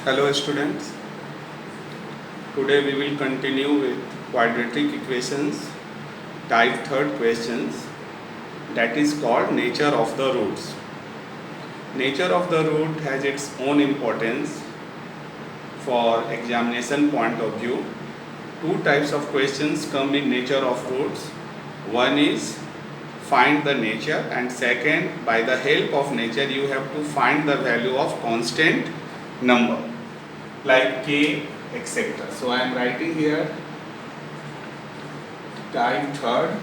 Hello students, today we will continue with quadratic equations type third questions, that is called nature of the roots. Nature of the root has its own importance for examination point of view. Two types of questions come in nature of roots. One is find the nature, and second, by the help of nature you have to find the value of constant number like k, etc. So I am writing here type third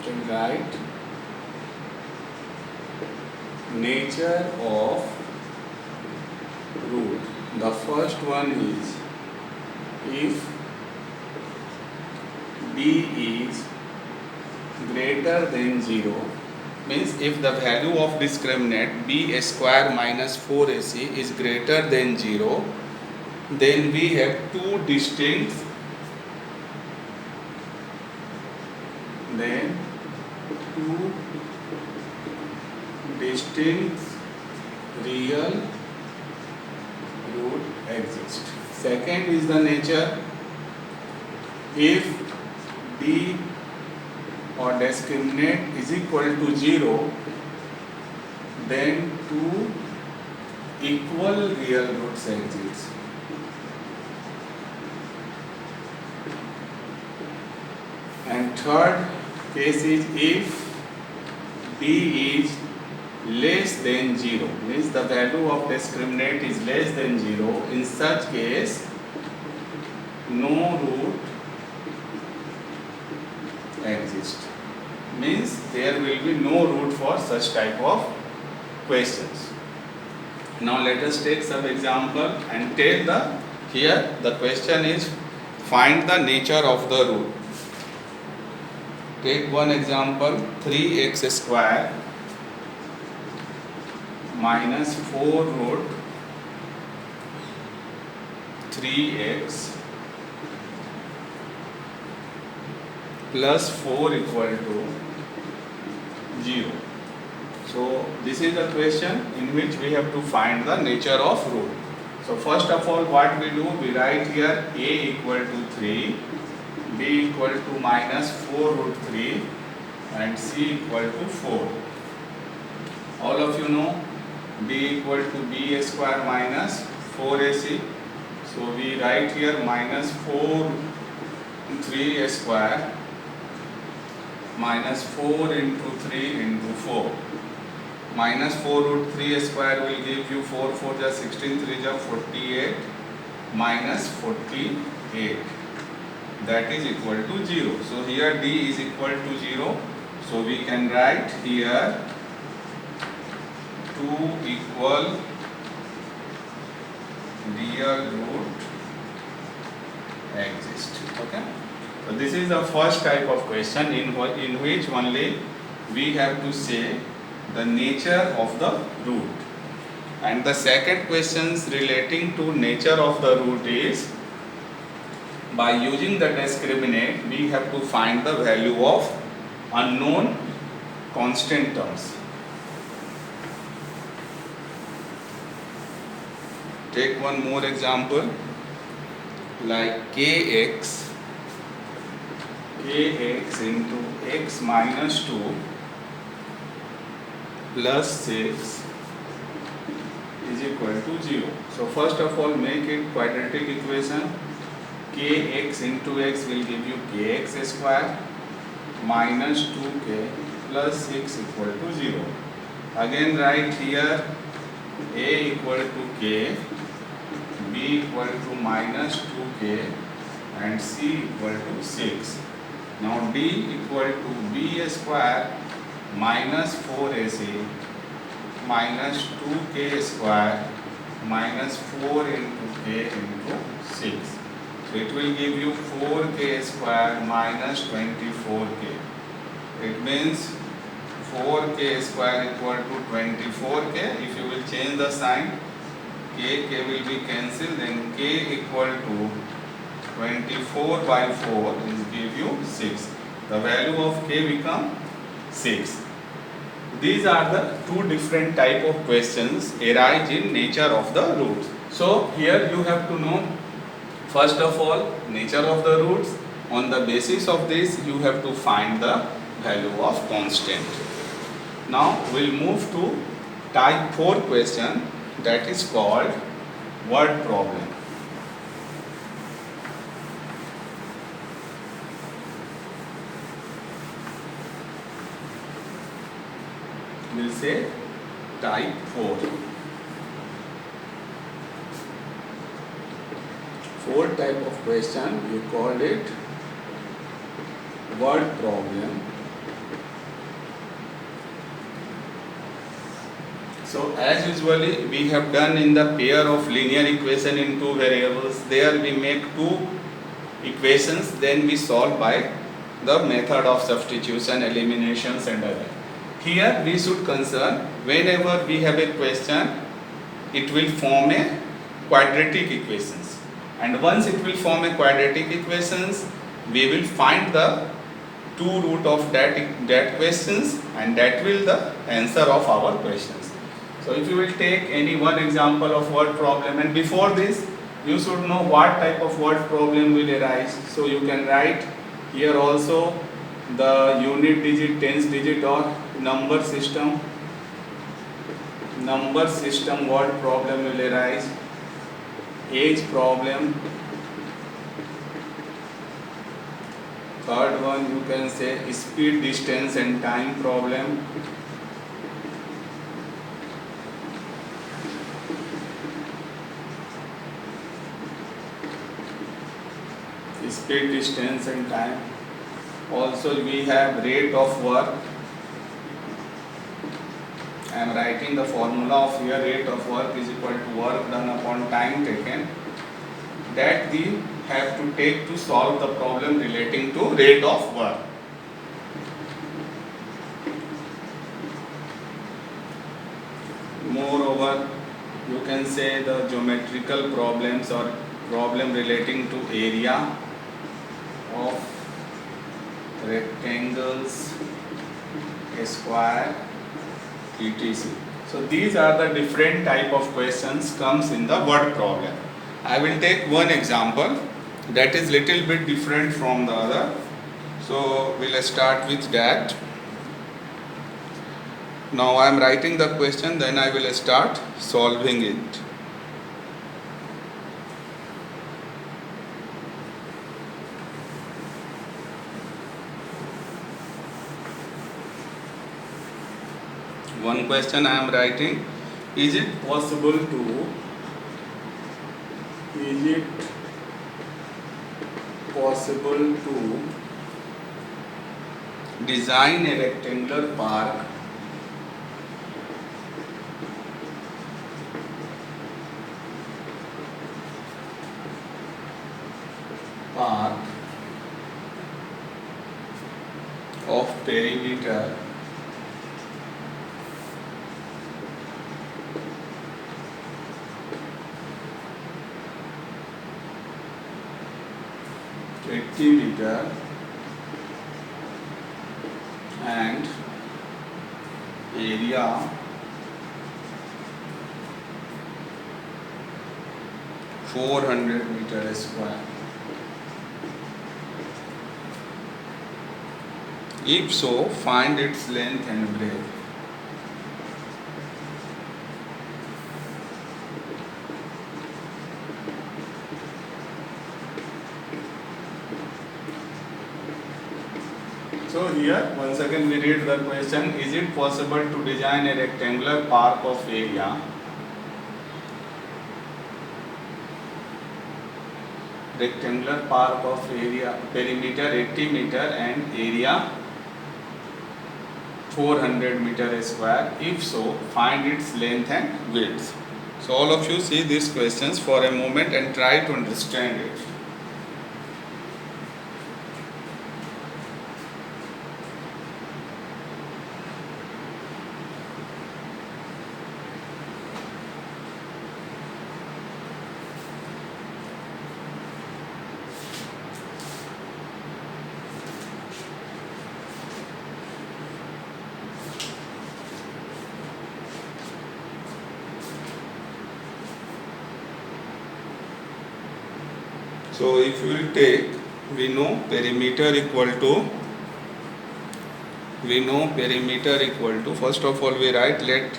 can write nature of root. The first one is if b is greater than 0, means if the value of discriminant b square minus 4ac is greater than 0, then we have two distinct real root exist. Second is the nature if b or discriminant is equal to 0, then two equal real roots exist. And third case is if b is less than 0, means the value of discriminant is less than 0. In such case, no root exists, means there will be no root for such type of questions. Now let us take some example and take here the question is find the nature of the root. Take one example, 3x square minus 4 root 3x plus 4 equal to 0. So this is the question in which we have to find the nature of root. So first of all, what we do, we write here a equal to 3, b equal to minus 4 root 3 and c equal to 4. All of you know b equal to b square minus 4ac. So we write here minus 4 3 square minus 4 into 3 into 4. Minus 4 root 3 square will give you 4 4 just 16 3 just 48 minus 48. That is equal to 0. So here d is equal to 0. So we can write here two equal real root exist. Okay. So this is the first type of question in which only we have to say the nature of the root. And the second questions relating to nature of the root is by using the discriminant we have to find the value of unknown constant terms. Take one more example like kx into x minus 2 plus 6 is equal to 0. So first of all make it quadratic equation. Kx into x will give you kx square minus 2k plus 6 equal to 0. Again write here a equal to k, b equal to minus 2k and c equal to 6. Now d equal to b square minus 4ac minus 2k square minus 4 into k into 6. So it will give you 4k square minus 24k. It means 4k square equal to 24k. If you will change the sign, k will be cancelled, then k equal to 24 by 4 is give you 6. The value of k become 6. These are the two different type of questions arise in nature of the roots. So here you have to know first of all nature of the roots. On the basis of this you have to find the value of constant. Now we'll move to type 4 question, that is called word problem. We'll say type 4. 4 type of question, we called it word problem. So as usually we have done in the pair of linear equation in two variables, there we make two equations, then we solve by the method of substitution, eliminations and other. Here we should concern whenever we have a question, it will form a quadratic equations, and once it will form a quadratic equations, we will find the two root of that questions, and that will the answer of our questions. So if you will take any one example of word problem, and before this you should know what type of word problem will arise. So you can write here also the unit digit, tens digit or number system word problem will arise, age problem. Third one you can say speed, distance and time problem. Speed, distance and time. Also we have rate of work. I am writing the formula of here, rate of work is equal to work done upon time taken, that we have to take to solve the problem relating to rate of work. Moreover, you can say the geometrical problems or problem relating to area of rectangles, square, etc. So these are the different type of questions comes in the word problem. I will take one example that is little bit different from the other. So we'll start with that. Now I am writing the question, then I will start solving it. One question I am writing, is it possible to design a rectangular park of perimeter 80 meter and area 400 meter square. If so, find its length and breadth. So here once again we read the question, is it possible to design a rectangular park of area perimeter 80 meter and area 400 meter square? If so, find its length and width. So all of you see these questions for a moment and try to understand it. So if we will take, we know perimeter equal to, first of all we write let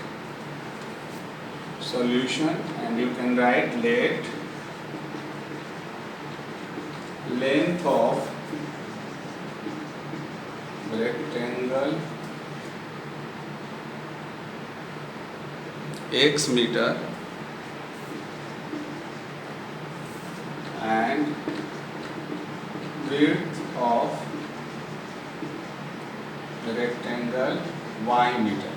solution, and you can write let length of rectangle x meter and width of the rectangle y meter.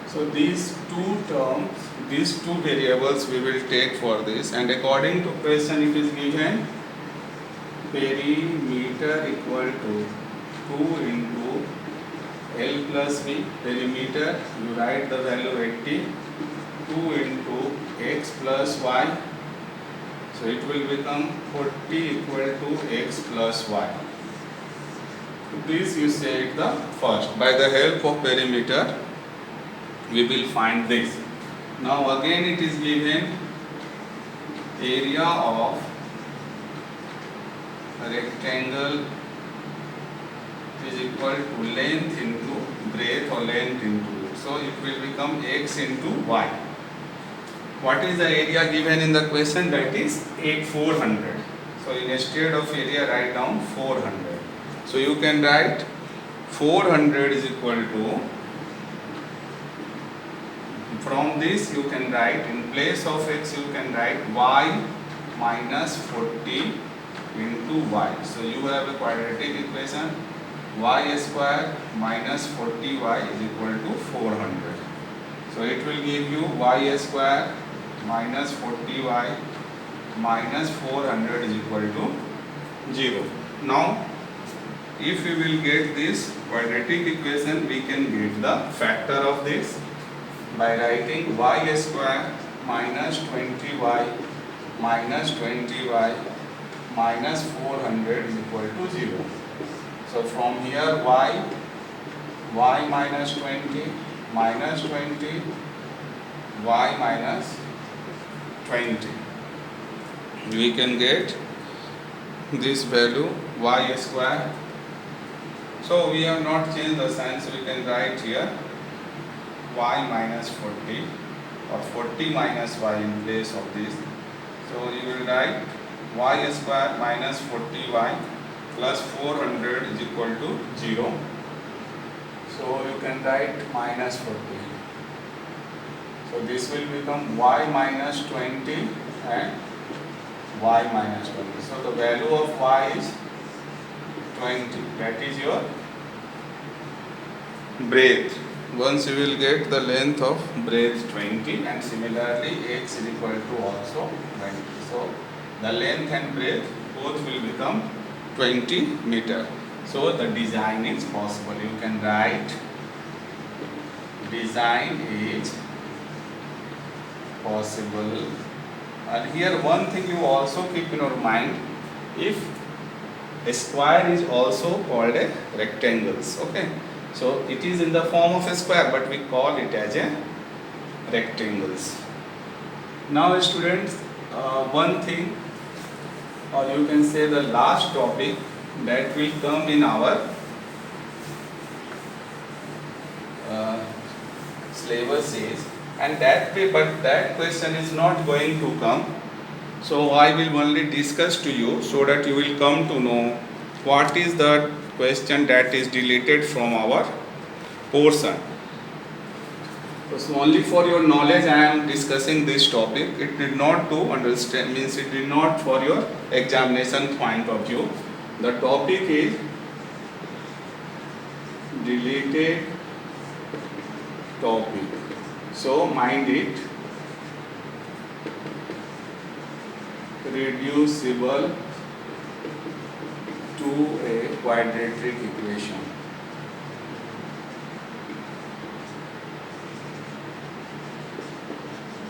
So these two terms, these two variables we will take for this, and according to question it is given perimeter equal to 2 into L plus V. Perimeter, you write the value 80, 2 into x plus y, so it will become 40 equal to x plus y. This you say it the first. By the help of perimeter we will find this. Now again it is given area of a rectangle is equal to length into breadth or length into width. So it will become x into y. What is the area given in the question? That is 400. So instead of area write down 400. So you can write 400 is equal to, from this you can write in place of x you can write y minus 40 into y. So you have a quadratic equation, y square minus 40y is equal to 400. So it will give you y square minus 40y minus 400 is equal to 0. Now if we will get this quadratic equation, we can get the factor of this by writing y square minus 20y minus 20y minus 400 is equal to 0. So from here y minus 20 minus 20 y minus 20, we can get this value y square. So we have not changed the sign, so we can write here y minus 40 or 40 minus y in place of this. So you will write y square minus 40y plus 400 is equal to 0. So you can write minus 40. So this will become y minus 20 and y minus 20. So the value of y is 20. That is your breadth. Once you will get the length of breadth 20, and similarly x is equal to also 20. So the length and breadth both will become 20 meter. So the design is possible. You can write design is possible. And here one thing you also keep in your mind, if a square is also called a rectangles. Okay, so it is in the form of a square, but we call it as a rectangles. Now students, one thing, or you can say the last topic that will come in our syllabus is, and that question is not going to come. So I will only discuss to you so that you will come to know what is the question that is deleted from our portion. So only for your knowledge I am discussing this topic. It did not to understand, means it did not for your examination point of view. The topic is deleted topic. So mind it, reducible to a quadratic equation.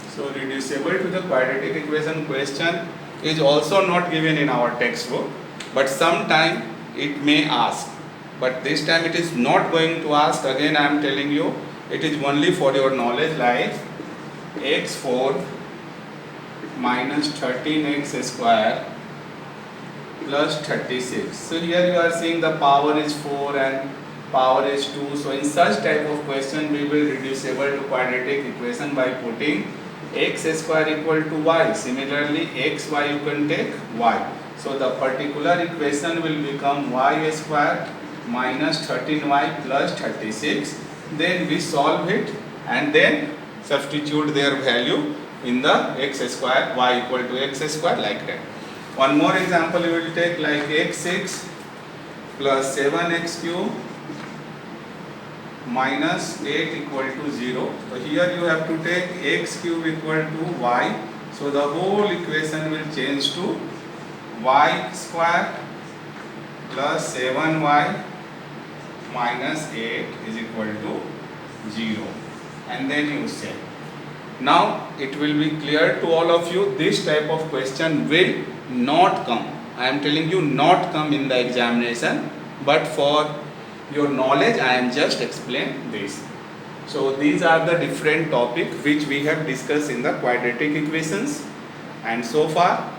So reducible to the quadratic equation question is also not given in our textbook, but sometime it may ask, but this time it is not going to ask. Again I am telling you, it is only for your knowledge, like x4 minus 13x square plus 36. So here you are seeing the power is 4 and power is 2. So in such type of question we will reducible to quadratic equation by putting x square equal to y. Similarly x y you can take y. So the particular equation will become y square minus 13y plus 36. Then we solve it and then substitute their value in the x square, y equal to x square, like that. One more example we will take, like x6 plus 7x cube minus 8 equal to 0. So here you have to take x cube equal to y. So the whole equation will change to y square plus 7y minus 8 is equal to 0. And then you say. Now it will be clear to all of you, this type of question will not come. I am telling you, not come in the examination, but for your knowledge I am just explain this. So these are the different topics which we have discussed in the quadratic equations and so far,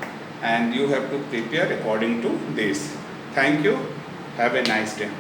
and you have to prepare according to this. Thank you. Have a nice day.